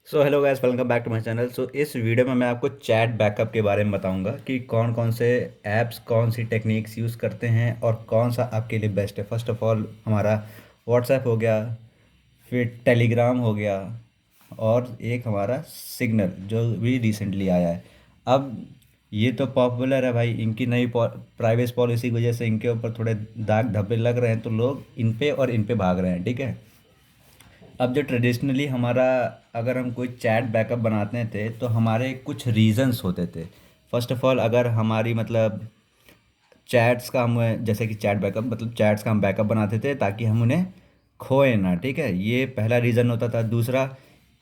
So hello guys, welcome back to my channel. So इस video में मैं आपको चैट बैकअप के बारे में बताऊंगा कि कौन कौन से ऐप्स, कौन सी टेक्निक्स यूज़ करते हैं और कौन सा आपके लिए बेस्ट है। फर्स्ट ऑफ ऑल हमारा व्हाट्सएप हो गया, फिर टेलीग्राम हो गया, और एक हमारा सिग्नल जो भी रिसेंटली आया है। अब ये तो पॉपुलर है भाई, इनकी नई प्राइवेसी पॉलिसी की वजह से इनके ऊपर थोड़े दाग धब्बे लग रहे हैं, तो लोग इन पे और इन पे भाग रहे हैं, ठीक है। अब जो ट्रेडिशनली हमारा, अगर हम कोई चैट बैकअप बनाते थे तो हमारे कुछ रीजंस होते थे। फर्स्ट ऑफ ऑल, अगर हमारी मतलब चैट्स का हम, जैसे कि चैट बैकअप मतलब चैट्स का हम बैकअप बनाते थे ताकि हम उन्हें खोए ना, ठीक है। ये पहला रीज़न होता था। दूसरा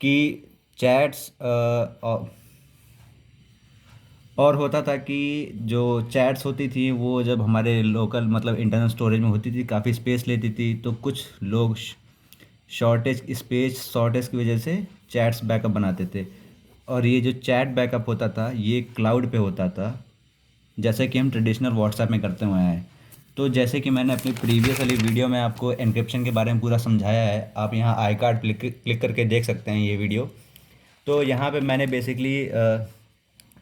कि चैट्स और होता था कि जो चैट्स होती थी वो जब हमारे लोकल मतलब इंटरनल स्टोरेज में होती थी, काफ़ी स्पेस लेती थी, तो कुछ लोग शॉर्टेज की वजह से चैट्स बैकअप बनाते थे। और ये जो चैट बैकअप होता था ये क्लाउड पे होता था, जैसे कि हम ट्रेडिशनल व्हाट्सएप में करते हुए हैं। तो जैसे कि मैंने अपनी प्रीवियस वाली वीडियो में आपको एन्क्रिप्शन के बारे में पूरा समझाया है, आप यहाँ आई कार्ड क्लिक करके देख सकते हैं ये वीडियो। तो यहाँ पे मैंने बेसिकली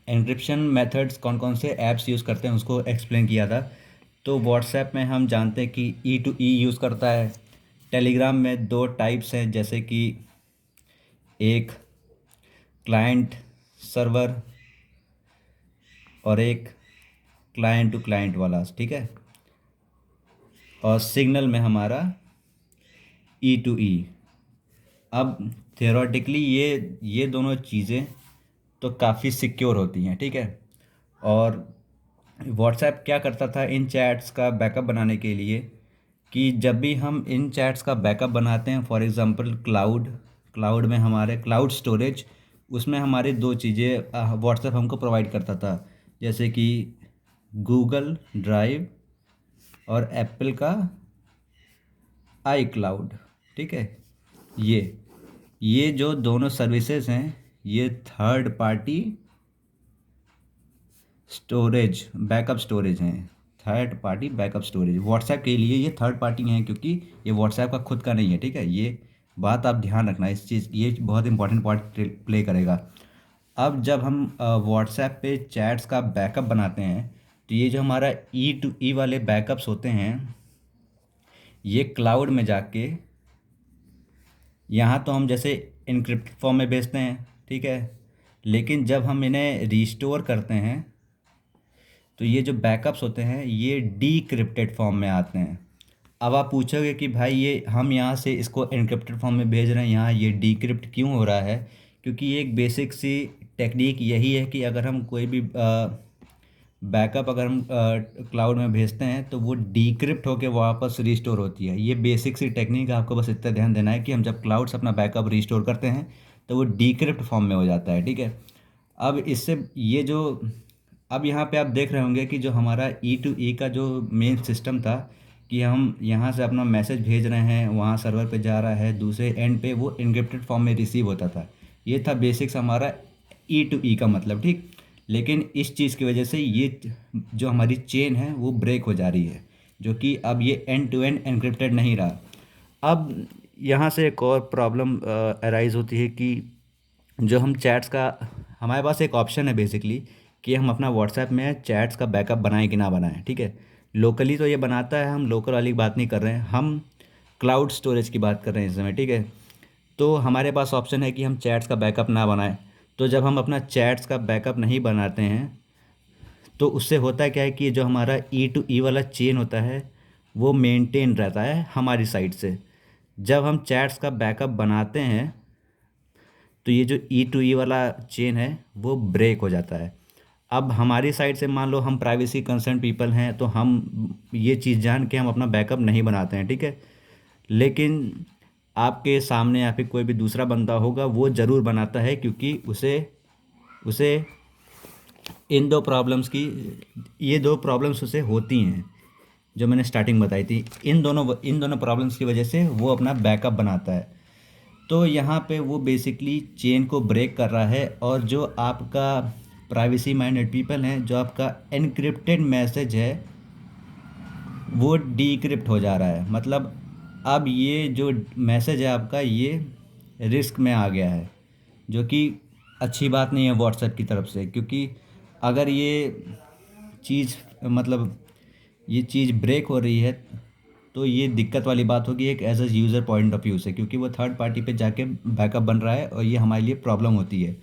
एन्क्रिप्शन मेथड्स कौन कौन से ऐप्स यूज़ करते हैं उसको एक्सप्लेन किया था। तो व्हाट्सएप में हम जानते हैं कि ई टू ई यूज़ करता है। टेलीग्राम में दो टाइप्स हैं, जैसे कि एक क्लाइंट सर्वर और एक क्लाइंट टू क्लाइंट वाला, ठीक है। और सिग्नल में हमारा ई टू ई। अब थियोरेटिकली ये दोनों चीज़ें तो काफ़ी सिक्योर होती हैं, ठीक है। और व्हाट्सएप क्या करता था इन चैट्स का बैकअप बनाने के लिए, कि जब भी हम इन चैट्स का बैकअप बनाते हैं, फॉर एग्जांपल क्लाउड में हमारे क्लाउड स्टोरेज, उसमें हमारी दो चीज़ें व्हाट्सएप हमको प्रोवाइड करता था, जैसे कि गूगल ड्राइव और एप्पल का आई क्लाउड, ठीक है। ये ये जो दोनों सर्विसेज हैं ये third party storage backup storage हैं। Third party backup storage WhatsApp के लिए ये थर्ड पार्टी हैं, क्योंकि ये व्हाट्सएप का खुद का नहीं है, ठीक है। ये बात आप ध्यान रखना, इस चीज़ ये बहुत इंपॉर्टेंट पार्ट प्ले करेगा। अब जब हम व्हाट्सएप पे चैट्स का बैकअप बनाते हैं, तो ये जो हमारा ई टू ई वाले बैकअप्स होते हैं ये क्लाउड में जाके, यहाँ तो हम जैसे इनक्रिप्टेड फॉर्म में भेजते हैं, ठीक है। लेकिन जब हम इन्हें रिस्टोर करते हैं तो ये जो बैकअप्स होते हैं ये डीक्रिप्टेड फॉर्म में आते हैं। अब आप पूछोगे कि भाई ये हम यहाँ से इसको एन्क्रिप्टेड फॉर्म में भेज रहे हैं, यहाँ ये डीक्रिप्ट क्यों हो रहा है? क्योंकि ये एक बेसिक सी टेक्निक यही है कि अगर हम कोई भी बैकअप अगर हम क्लाउड में भेजते हैं तो वो डीक्रिप्ट होकर वापस रिस्टोर होती है। ये बेसिक सी टेक्निक है, आपको बस इतना ध्यान देना है कि हम जब क्लाउड से अपना बैकअप रिस्टोर करते हैं तो वो डीक्रिप्ट फॉर्म में हो जाता है, ठीक है। अब इससे ये जो, अब यहाँ पे आप देख रहे होंगे कि जो हमारा ई टू ई का जो मेन सिस्टम था, कि हम यहाँ से अपना मैसेज भेज रहे हैं, वहाँ सर्वर पे जा रहा है, दूसरे एंड पे वो इनक्रिप्टेड फॉर्म में रिसीव होता था। ये था बेसिक्स हमारा ई टू ई का मतलब, ठीक। लेकिन इस चीज़ की वजह से ये जो हमारी चेन है वो ब्रेक हो जा रही है, जो कि अब ये एंड टू एंड एनक्रिप्टेड नहीं रहा। अब यहाँ से एक और प्रॉब्लम अराइज होती है कि जो हम चैट्स का, हमारे पास एक ऑप्शन है बेसिकली कि हम अपना व्हाट्सएप में चैट्स का बैकअप बनाएं कि ना बनाएं, ठीक है। लोकली तो ये बनाता है, हम लोकल वाली बात नहीं कर रहे हैं, हम क्लाउड स्टोरेज की बात कर रहे हैं इस समय, ठीक है। तो हमारे पास ऑप्शन है कि हम चैट्स का बैकअप ना बनाएं। तो जब हम अपना चैट्स का बैकअप नहीं बनाते हैं तो उससे होता क्या है कि जो हमारा ई टू ई वाला चेन होता है वो मेंटेन रहता है हमारी साइड से। जब हम चैट्स का बैकअप बनाते हैं तो ये जो ई टू ई वाला चेन है वो ब्रेक हो जाता है। अब हमारी साइड से मान लो हम प्राइवेसी कंसर्न पीपल हैं, तो हम ये चीज़ जान के हम अपना बैकअप नहीं बनाते हैं, ठीक है। लेकिन आपके सामने या फिर कोई भी दूसरा बंदा होगा वो ज़रूर बनाता है, क्योंकि उसे उसे इन दो प्रॉब्लम्स की, ये दो प्रॉब्लम्स उसे होती हैं जो मैंने स्टार्टिंग बताई थी। इन दोनों प्रॉब्लम्स की वजह से वो अपना बैकअप बनाता है। तो यहाँ पे वो बेसिकली चेन को ब्रेक कर रहा है, और जो आपका प्राइवेसी माइंडेड पीपल हैं, जो आपका एनक्रिप्टेड मैसेज है वो डीक्रिप्ट हो जा रहा है। मतलब अब ये जो मैसेज है आपका ये रिस्क में आ गया है। जो कि अच्छी बात नहीं है व्हाट्सएप की तरफ से, क्योंकि अगर ये चीज़ मतलब ये चीज़ ब्रेक हो रही है तो ये दिक्कत वाली बात होगी एक as a user point of view से, क्योंकि वो थर्ड पार्टी पे जाके बैकअप बन रहा है और ये हमारे लिए प्रॉब्लम होती है।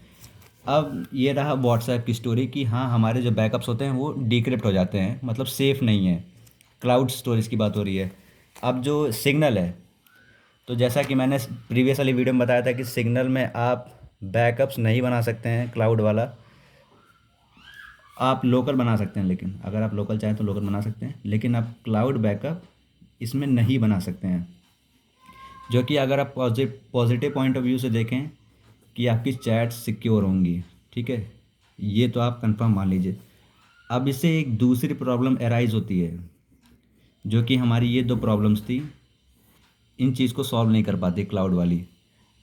अब ये रहा व्हाट्सएप की स्टोरी कि हाँ, हमारे जो बैकअप्स होते हैं वो डिक्रिप्ट हो जाते हैं, मतलब सेफ़ नहीं है। क्लाउड स्टोरेज की बात हो रही है। अब जो सिग्नल है, तो जैसा कि मैंने प्रीवियस वाली वीडियो में बताया था कि सिग्नल में आप बैकअप्स नहीं बना सकते हैं क्लाउड वाला, आप लोकल बना सकते हैं। लेकिन अगर आप लोकल चाहें तो लोकल बना सकते हैं, लेकिन आप क्लाउड बैकअप इसमें नहीं बना सकते हैं। जो कि अगर आप पॉजिटिव पॉइंट ऑफ व्यू से देखें कि आपकी चैट्स सिक्योर होंगी, ठीक है, ये तो आप कंफर्म मान लीजिए। अब इससे एक दूसरी प्रॉब्लम एराइज होती है, जो कि हमारी ये दो प्रॉब्लम्स थी, इन चीज़ को सॉल्व नहीं कर पाती क्लाउड वाली।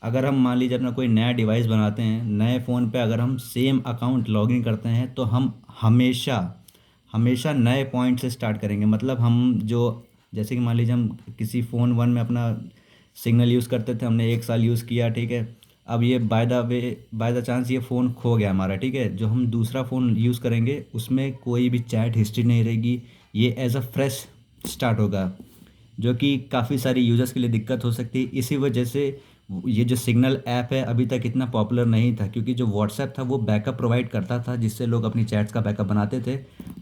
अगर हम मान लीजिए अपना कोई नया डिवाइस बनाते हैं, नए फ़ोन पे अगर हम सेम अकाउंट लॉगिन करते हैं तो हम हमेशा हमेशा नए पॉइंट से स्टार्ट करेंगे। मतलब हम जो, जैसे कि मान लीजिए हम किसी फ़ोन वन में अपना सिग्नल यूज़ करते थे, हमने 1 साल यूज़ किया, ठीक है। अब ये बाय द चांस ये फ़ोन खो गया हमारा, ठीक है। जो हम दूसरा फ़ोन यूज़ करेंगे उसमें कोई भी चैट हिस्ट्री नहीं रहेगी, ये एज अ फ्रेश स्टार्ट होगा, जो कि काफ़ी सारी यूज़र्स के लिए दिक्कत हो सकती है। इसी वजह से ये जो सिग्नल ऐप है अभी तक इतना पॉपुलर नहीं था, क्योंकि जो व्हाट्सएप था वो बैकअप प्रोवाइड करता था, जिससे लोग अपनी चैट्स का बैकअप बनाते थे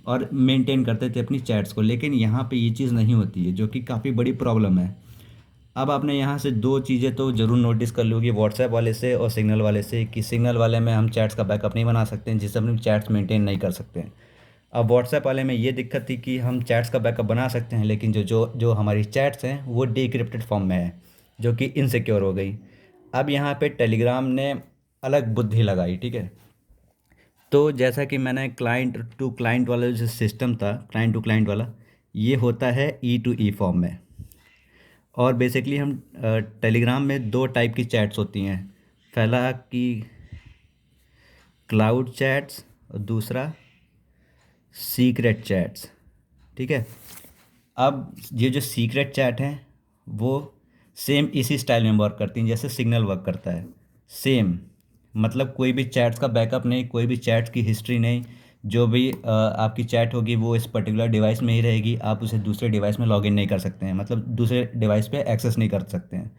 और मेंटेन करते थे अपनी चैट्स को। लेकिन यहाँ पे ये चीज़ नहीं होती है, जो कि काफ़ी बड़ी प्रॉब्लम है। अब आपने यहाँ से दो चीज़ें तो ज़रूर नोटिस कर लोगी व्हाट्सएप वाले से और सिग्नल वाले से, कि सिग्नल वाले में हम चैट्स का बैकअप नहीं बना सकते हैं, जिससे अपनी चैट्स मेंटेन नहीं कर सकते हैं। अब व्हाट्सएप वाले में ये दिक्कत थी कि हम चैट्स का बैकअप बना सकते हैं, लेकिन जो जो जो हमारी चैट्स हैं वो डिक्रिप्टेड फॉर्म में है, जो कि इनसिक्योर हो गई। अब यहाँ पे टेलीग्राम ने अलग बुद्धि लगाई, ठीक है। तो जैसा कि मैंने क्लाइंट टू क्लाइंट वाला जो सिस्टम था, क्लाइंट टू क्लाइंट वाला, ये होता है ई टू ई फॉर्म में। और बेसिकली हम टेलीग्राम में दो टाइप की चैट्स होती हैं। पहला कि क्लाउड चैट्स और दूसरा सीक्रेट चैट्स, ठीक है। अब ये जो सीक्रेट चैट है वो सेम इसी स्टाइल में वर्क करती हैं जैसे सिग्नल वर्क करता है, सेम। मतलब कोई भी चैट्स का बैकअप नहीं, कोई भी चैट्स की हिस्ट्री नहीं। जो भी आपकी चैट होगी वो इस पर्टिकुलर डिवाइस में ही रहेगी, आप उसे दूसरे डिवाइस में लॉगिन नहीं कर सकते हैं, मतलब दूसरे डिवाइस पे एक्सेस नहीं कर सकते हैं।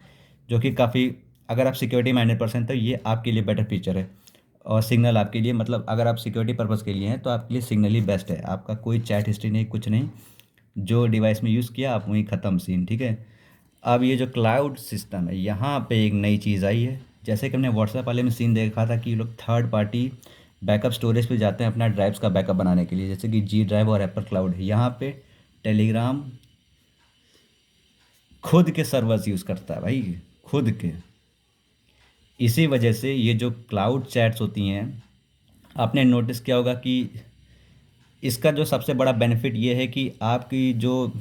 जो कि काफ़ी, अगर आप सिक्योरिटी माइंडेड पर्सन तो ये आपके लिए बेटर फीचर है। और सिग्नल आपके लिए, मतलब अगर आप सिक्योरिटी पर्पज़ के लिए हैं तो आपके लिए सिग्नल ही बेस्ट है। आपका कोई चैट हिस्ट्री नहीं, कुछ नहीं, जो डिवाइस में यूज़ किया आप वहीं ख़त्म सीन, ठीक है। अब ये जो क्लाउड सिस्टम है, यहाँ पे एक नई चीज़ आई है। जैसे कि हमने व्हाट्सएप वाले में सीन देखा था कि ये लोग थर्ड पार्टी बैकअप स्टोरेज पे जाते हैं अपना ड्राइव्स का बैकअप बनाने के लिए, जैसे कि जी ड्राइव और एप्पल क्लाउड है। यहाँ पे टेलीग्राम खुद के सर्वर्स यूज़ करता है भाई, खुद के। इसी वजह से ये जो क्लाउड चैट्स होती हैं, आपने नोटिस किया होगा कि इसका जो सबसे बड़ा बेनिफिट ये है कि आपकी जो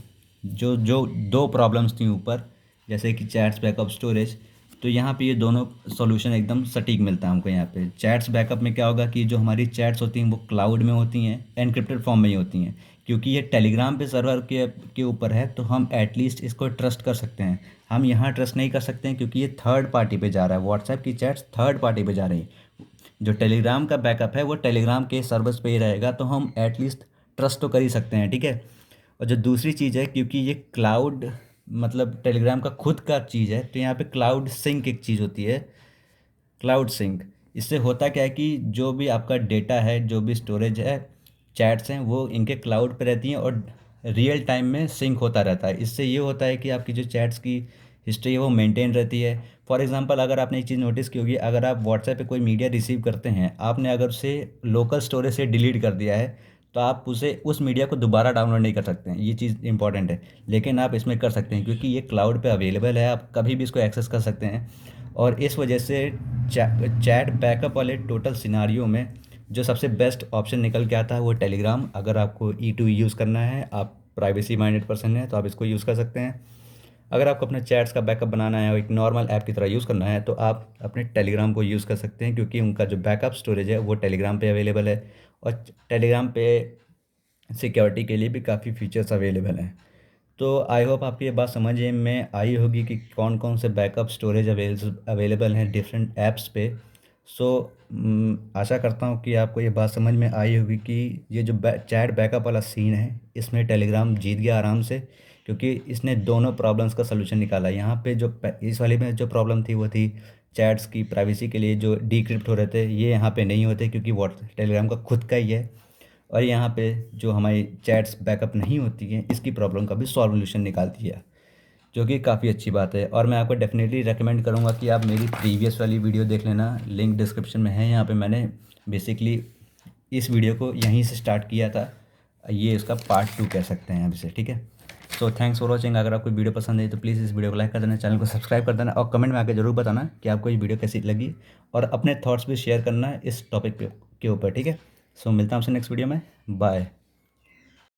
जो जो दो प्रॉब्लम्स थी ऊपर, जैसे कि चैट्स बैकअप स्टोरेज, तो यहाँ पे ये दोनों सॉल्यूशन एकदम सटीक मिलता है हमको। यहाँ पे चैट्स बैकअप में क्या होगा कि जो हमारी चैट्स होती हैं वो क्लाउड में होती हैं, एनक्रिप्टेड फॉर्म में ही होती हैं। क्योंकि ये टेलीग्राम पे सर्वर के ऊपर है तो हम एटलीस्ट इसको ट्रस्ट कर सकते हैं। हम यहाँ ट्रस्ट नहीं कर सकते हैं क्योंकि ये थर्ड पार्टी पे जा रहा है, व्हाट्सएप की चैट्स थर्ड पार्टी पे जा रही हैं। जो टेलीग्राम का बैकअप है वो टेलीग्राम के सर्वर्स पे ही रहेगा, तो हम एटलीस्ट ट्रस्ट तो कर ही सकते हैं, ठीक है। और जो दूसरी चीज़ है, क्योंकि ये क्लाउड मतलब टेलीग्राम का खुद का चीज़ है, तो यहाँ पे क्लाउड सिंक एक चीज़ होती है, क्लाउड सिंक। इससे होता क्या है कि जो भी आपका डेटा है, जो भी स्टोरेज है, चैट्स हैं, वो इनके क्लाउड पे रहती हैं और रियल टाइम में सिंक होता रहता है। इससे ये होता है कि आपकी जो चैट्स की हिस्ट्री है वो मेंटेन रहती है। फॉर एग्जांपल, अगर आपने एक चीज़ नोटिस की होगी, अगर आप व्हाट्सएप पे कोई मीडिया रिसीव करते हैं, आपने अगर उसे लोकल स्टोरेज से डिलीट कर दिया है तो आप उसे उस मीडिया को दोबारा डाउनलोड नहीं कर सकते हैं, ये चीज़ इंपॉर्टेंट है। लेकिन आप इसमें कर सकते हैं क्योंकि ये क्लाउड पे अवेलेबल है, आप कभी भी इसको एक्सेस कर सकते हैं। और इस वजह से चैट बैकअप वाले टोटल सिनारियो में जो सबसे बेस्ट ऑप्शन निकल के आता है वो टेलीग्राम। अगर आपको ई टू यूज़ करना है, आप प्राइवेसी माइंडेड पर्सन है, तो आप इसको यूज़ कर सकते हैं। अगर आपको अपने चैट्स का बैकअप बनाना है और एक नॉर्मल ऐप की तरह यूज़ करना है तो आप अपने टेलीग्राम को यूज़ कर सकते हैं, क्योंकि उनका जो बैकअप स्टोरेज है वो टेलीग्राम पे अवेलेबल है। और टेलीग्राम पे सिक्योरिटी के लिए भी काफ़ी फीचर्स अवेलेबल हैं। तो आई होप आपकी ये बात समझ में आई होगी कि कौन कौन से बैकअप स्टोरेज अवेलेबल हैं डिफरेंट ऐप्स पे। सो आशा करता हूँ कि आपको ये बात समझ में आई होगी कि ये जो चैट बैकअप वाला सीन है, इसमें टेलीग्राम जीत गया आराम से, क्योंकि इसने दोनों प्रॉब्लम्स का सलूशन निकाला। यहाँ पे जो इस वाले में जो प्रॉब्लम थी वो थी चैट्स की प्राइवेसी के लिए जो डिक्रिप्ट हो रहे थे, ये यहाँ पे नहीं होते क्योंकि टेलीग्राम का खुद का ही है। और यहाँ पे जो हमारी चैट्स बैकअप नहीं होती हैं, इसकी प्रॉब्लम का भी सॉल्यूशन निकाल दिया, जो कि काफ़ी अच्छी बात है। और मैं आपको डेफिनेटली रेकमेंड करूँगा कि आप मेरी प्रीवियस वाली वीडियो देख लेना, लिंक डिस्क्रिप्शन में है। यहाँ पे मैंने बेसिकली इस वीडियो को यहीं से स्टार्ट किया था, ये इसका पार्ट 2 कह सकते हैं अब इसे, ठीक है। So thanks for watching. अगर आपको वीडियो पसंद है तो प्लीज़ इस वीडियो को लाइक कर देना, चैनल को सब्सक्राइब कर देना, और कमेंट में आके ज़रूर बताना कि आपको ये वीडियो कैसी लगी, और अपने थॉट्स भी शेयर करना इस टॉपिक के ऊपर, ठीक है। सो मिलता हूँ आपसे नेक्स्ट वीडियो में। बाय।